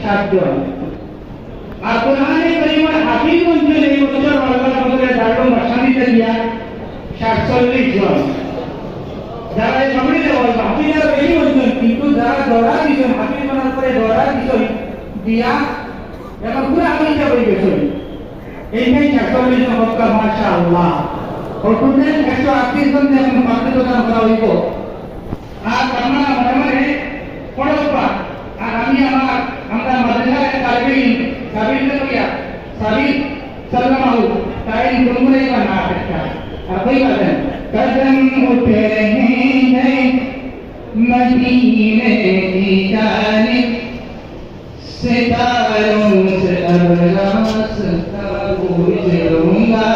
সাতজন আর কোরআনে কারীমের হাফিজ অঞ্চলে এই বছর আল্লাহ আমাদের দারুণ ভাষানিতে দিয়া ৪৭ জন যারা এই সম্মিলিত বলব হাফিজের বেশি অঞ্চল কিন্তু যারা দৌড়া দিচ্ছেন হাফিজ বানার পরে দৌড়া দিচ্ছেন দিয়া এখন পুরো আমিটা বই গেছেন এইটাই ৪৭ জন হত্যা মাশাআল্লাহ ও টোটাল ১৩৮ জন এখন পাবলিক দান করা হইব আর আমরা মনে পড়বা আর আমি আমরা মাদ্রাসার তালিবিন সাবিল করিয়া সাবিল সাল্লামাহু তাই গুনগুনে না একটা আর কই বলেন কদম উঠে हैं मदीने की जानिब सितारों से अब रास्ता पूछूंगा